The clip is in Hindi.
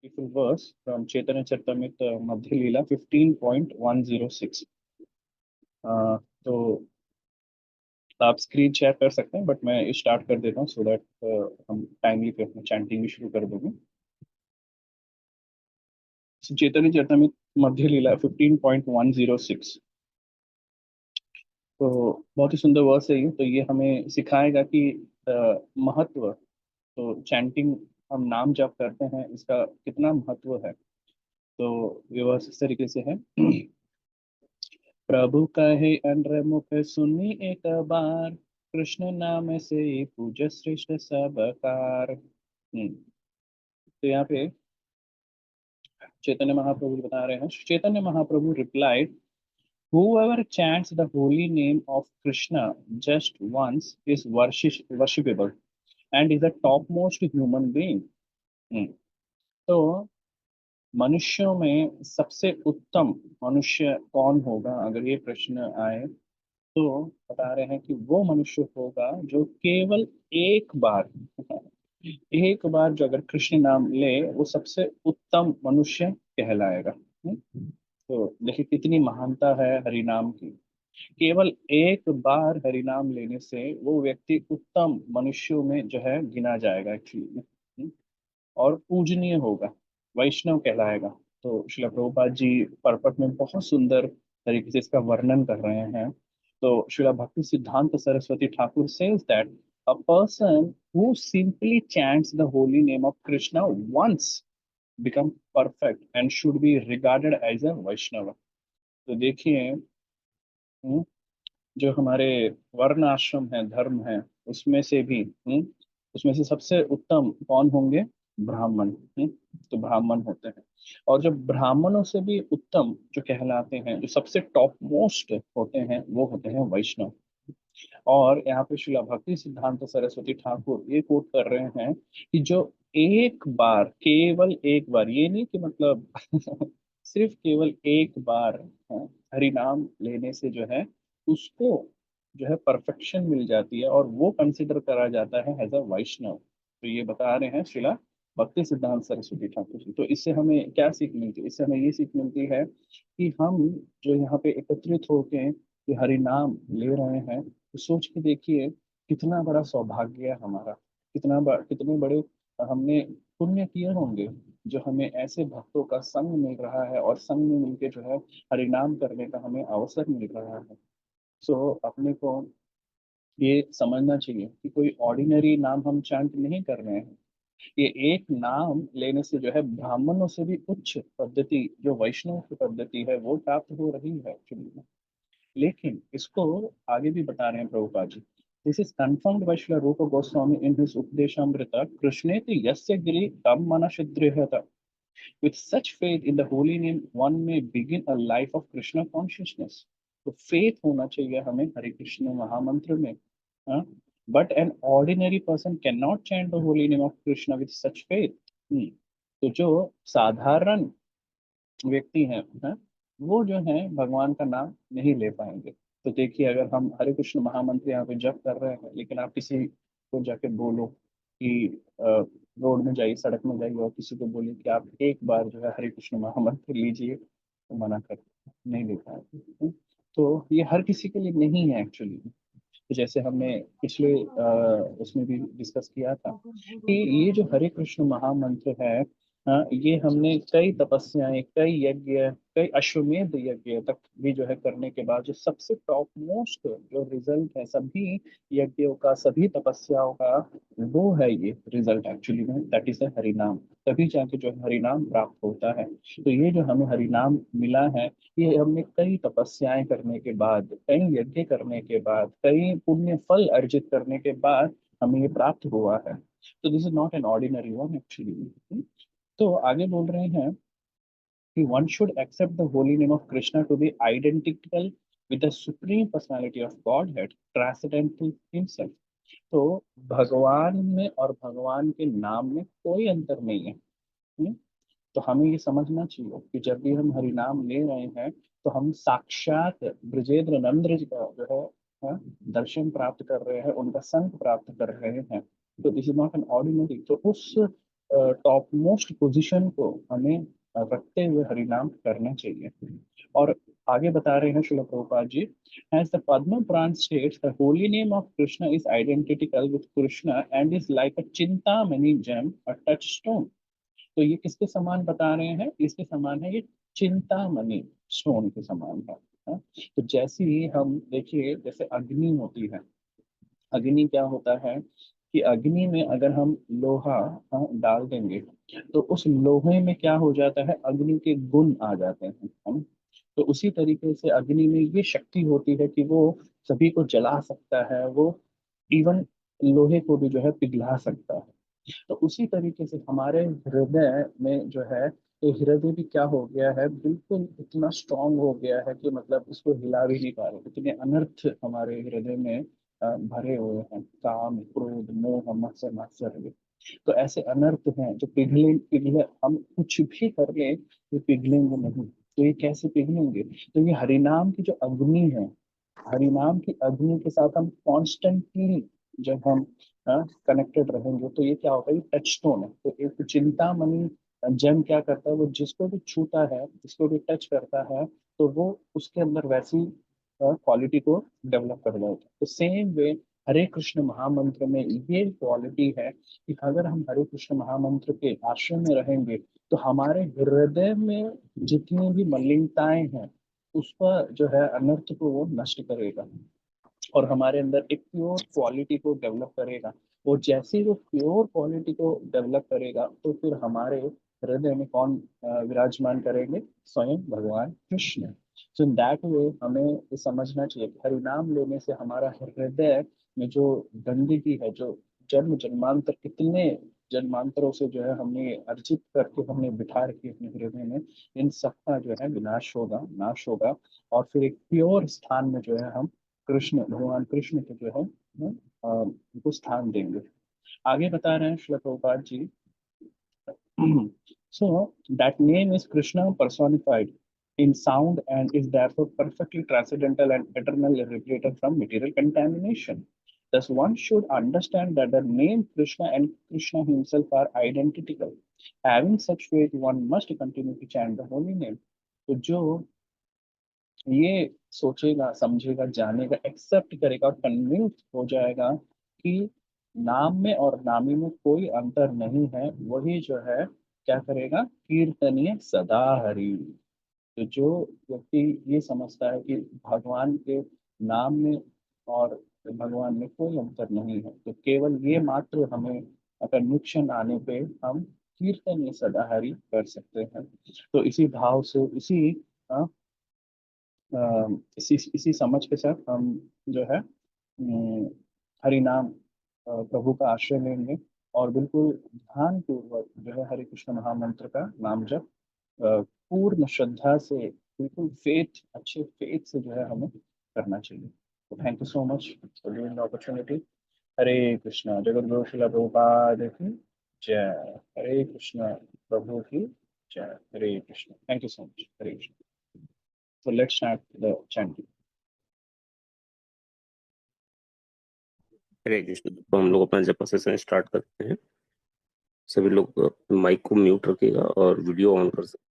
beautiful verse from Chaitanya Charitamrita Madhya Leela 15.106. तो आप स्क्रीन शेयर कर सकते हैं, बट मैं स्टार्ट कर देता हूँ सो दैट हम टाइमली पे अपना चैंटिंग भी शुरू कर देंगे। So, चैतन्य चरितमृत मध्य लीला 15.106। तो बहुत ही सुंदर वर्स है ये। तो ये हमें सिखाएगा कि महत्व, तो चैंटिंग, हम नाम जप करते हैं, इसका कितना महत्व है। तो ये वर्स इस तरीके से है। प्रभु कहे अनर मुख सुनी एक बार, कृष्ण नाम से पूज श्रेष्ठ सब कार। तो यहाँ पे चैतन्य महाप्रभु बता रहे हैं, Chaitanya Mahaprabhu replied, whoever chants the holy name of Krishna just once is worshipable and is the topmost human being. हम्म, तो मनुष्यों में सबसे उत्तम मनुष्य कौन होगा, अगर ये प्रश्न आए तो बता रहे हैं कि वो मनुष्य होगा जो केवल एक बार, एक बार जो अगर कृष्ण नाम ले, वो सबसे उत्तम मनुष्य कहलाएगा। तो देखिए कितनी महानता है हरि नाम की। केवल एक बार हरि नाम लेने से वो व्यक्ति उत्तम मनुष्यों में जो है गिना जाएगा एक्चुअली में। और पूजनीय होगा, वैष्णव कहलाएगा। तो श्रील प्रभुपाद जी पर्पट में बहुत सुंदर तरीके से इसका वर्णन कर रहे हैं। तो श्रील भक्ति सिद्धांत Saraswati Thakur says that a person who simply chants the holy name of Krishna once become perfect and should be regarded as a वैष्णव। तो देखिए, जो हमारे वर्ण आश्रम है, धर्म है, उसमें से भी उसमें से सबसे उत्तम कौन होंगे? ब्राह्मण। तो ब्राह्मण होते हैं। और जो ब्राह्मणों से भी उत्तम जो कहलाते हैं, जो सबसे टॉप मोस्ट होते हैं, वो होते हैं वैष्णव। और यहाँ पे श्रीला भक्ति सिद्धांत सरस्वती ठाकुर ये कोट कर रहे हैं कि जो एक बार, केवल एक बार, ये नहीं कि मतलब सिर्फ केवल एक बार हरि नाम लेने से जो है उसको जो है परफेक्शन मिल जाती है और वो कंसिडर करा जाता है एज अ वैष्णव। तो ये बता रहे हैं श्रीला भक्ति सिद्धांत सरस्वती ठाकुर जी। तो इससे हमें क्या सीख मिलती है? इससे हमें ये सीख मिलती है कि हम जो यहाँ पे एकत्रित होके जो हरि नाम ले रहे हैं, तो सोच के देखिए कितना बड़ा सौभाग्य है हमारा। कितने बड़े हमने पुण्य किए होंगे जो हमें ऐसे भक्तों का संग मिल रहा है और संग में मिलके जो है हरिनाम करने का हमें अवसर मिल रहा है। सो अपने को ये समझना चाहिए कि कोई ऑर्डिनरी नाम हम चैंट नहीं कर रहे हैं। ये एक नाम लेने से जो है ब्राह्मणों से भी उच्च पद्धति, जो वैष्णव की पद्धति है, वो प्राप्त हो रही है एक्चुअली। लेकिन इसको आगे भी बता रहे हैं Prabhupada ji. This is confirmed by Srila Rupa Goswami in his Upadeshamrita, कृष्णेति यस्य गिरि तम मनश्चिद्रियत। With such faith in the holy name one may begin a life of Krishna consciousness. तो फेथ होना चाहिए हमें हरे कृष्ण महामंत्र में। But an ordinary person can not chant the holy name of Krishna with such faith. तो जो साधारण व्यक्ति हैं, वो जो है भगवान का नाम नहीं ले पाएंगे। तो देखिए, अगर हम हरे कृष्ण महामंत्र यहाँ पे जप कर रहे हैं, लेकिन आप किसी को जाके बोलो कि रोड में जाइए, सड़क में जाइए और किसी को बोलिए कि आप एक बार जो है हरे कृष्ण महामंत्र लीजिए, तो मना कर, नहीं ले पाएंगे। तो ये हर किसी के लिए नहीं है एक्चुअली। तो जैसे हमने पिछले उसमें भी डिस्कस किया था कि ये जो हरे कृष्ण महामंत्र है, ये हमने कई तपस्याएं, कई यज्ञ, कई अश्वमेध यज्ञ तक भी जो है करने के बाद जो सबसे टॉप मोस्ट जो रिजल्ट है सभी यज्ञों का, सभी तपस्याओं का, वो है ये रिजल्ट एक्चुअली में, दैट इज हरिनाम। तभी जाके जो है हरिनाम प्राप्त होता है। तो ये जो हमें हरिनाम मिला है, ये हमने कई तपस्याएं करने के बाद, कई यज्ञ करने के बाद, कई पुण्य फल अर्जित करने के बाद हमें ये प्राप्त हुआ है। तो this is not an ordinary one actually. तो आगे बोल रहे हैं कि one should accept the holy name of Krishna to be identical with the supreme personality of Godhead transcendental himself. तो भगवान में और भगवान के नाम में कोई अंतर नहीं है। हम्म? तो हमें ये समझना चाहिए कि जब भी हम हरि नाम ले रहे हैं, तो हम साक्षात ब्रजेंद्र नंद्र जी का जो है दर्शन प्राप्त कर रहे हैं, उनका संग प्राप्त कर रहे हैं। तो this is not an ordinary. तो उस टॉप मोस्ट पोजीशन को हमें रखते हुए हरिनाम करना चाहिए। और आगे बता रहे हैं Srila Prabhupada ji, as the Padma Purana states the holy name of Krishna is identical with Krishna and is like a chintamani gem a touchstone. तो ये किसके समान बता रहे हैं, इसके समान है, ये चिंतामणि स्टोन के समान है। हाँ? तो जैसे ही हम देखिए, जैसे अग्नि होती है, अग्नि क्या होता है कि अग्नि में अगर हम लोहा डाल देंगे तो उस लोहे में क्या हो जाता है, अग्नि के गुण आ जाते हैं हम। तो उसी तरीके से अग्नि में ये शक्ति होती है कि वो सभी को जला सकता है, वो इवन लोहे को भी जो है पिघला सकता है। तो उसी तरीके से हमारे हृदय में जो है, तो हृदय भी क्या हो गया है, बिल्कुल इतना स्ट्रांग हो गया है कि मतलब इसको हिला भी नहीं पा रहे, इतने अनर्थ हमारे हृदय में भरे हुए हैं, काम क्रोध मोह मत्सर मात्सर्य। तो ऐसे अनर्थ हैं जो पिघले पिघले, हम कुछ भी कर ले ये पिघलेंगे नहीं। तो ये कैसे पिघलेंगे, तो ये हरिनाम की जो अग्नि है, हरिनाम की अग्नि के साथ हम कॉन्स्टेंटली जब हम कनेक्टेड रहेंगे तो ये क्या होगा, ये टच स्टोन है। तो एक चिंतामणि जन क्या करता है, वो जिसको भी छूता है, जिसको भी टच करता है, तो वो उसके अंदर वैसी क्वालिटी को डेवलप कर देता है। तो सेम वे हरे कृष्ण महामंत्र में ये क्वालिटी है कि अगर हम हरे कृष्ण महामंत्र के आश्रम में रहेंगे तो हमारे हृदय में जितनी भी मलिनताएं हैं उसका जो है अनर्थ को वो नष्ट करेगा और हमारे अंदर एक प्योर क्वालिटी को डेवलप करेगा। और जैसे ही वो प्योर क्वालिटी को डेवलप करेगा तो फिर हमारे हृदय में कौन विराजमान करेंगे, स्वयं भगवान कृष्ण। सो इन दैट वे हमें ये समझना चाहिए कि हरिनाम लेने से हमारा हृदय में जो गंदगी है, जो जन्म जन्मांतर कितने जन्मांतरों से जो है हमने अर्जित करके हमने बिठा रखी है अपने हृदय में, इन सबका जो है विनाश होगा, नाश होगा। और फिर एक प्योर स्थान में जो है हम कृष्ण, भगवान कृष्ण को जो है उनको स्थान देंगे। आगे बता रहे हैं श्रील प्रभुपाद जी, so that name is Krishna personified in sound and is therefore perfectly transcendental and eternal liberator from material contamination. Thus, one should understand that the name Krishna and Krishna himself are identical. Having such faith, one must continue to chant the holy name. तो जो ये सोचेगा, समझेगा, जानेगा, एक्सेप्ट करेगा और कन्विंस हो जाएगा कि नाम में और नामी में कोई अंतर नहीं है, वही जो है क्या करेगा, कीर्तनीय सदा हरि। तो जो व्यक्ति ये समझता है कि भगवान के नाम में और भगवान में कोई अंतर नहीं है, तो केवल ये मात्र हमें कन्विक्शन आने पे हम कीर्तनीय सदा हरि कर सकते हैं। तो इसी भाव से, इसी इसी समझ के साथ हम जो है हरि नाम प्रभु का आश्रय लेंगे और बिल्कुल ध्यान पूर्वक जो है हरे कृष्ण महामंत्र का नाम जप पूर्ण श्रद्धा से, बिल्कुल फेथ, अच्छे फेथ से जो है हमें करना चाहिए। तो thank you so much for giving the opportunity. Hare Krishna, Jagat Guru Srila Prabhupada की जय। हरे कृष्णा प्रभु की जय। Hare Krishna, thank you so much. Hare Krishna. So let's start the chanting. Hare Krishna. तो हम लोग अपना जप सेशन स्टार्ट करते हैं। सभी लोग माइक को म्यूट रखिएगा और वीडियो ऑन कर सकते हैं।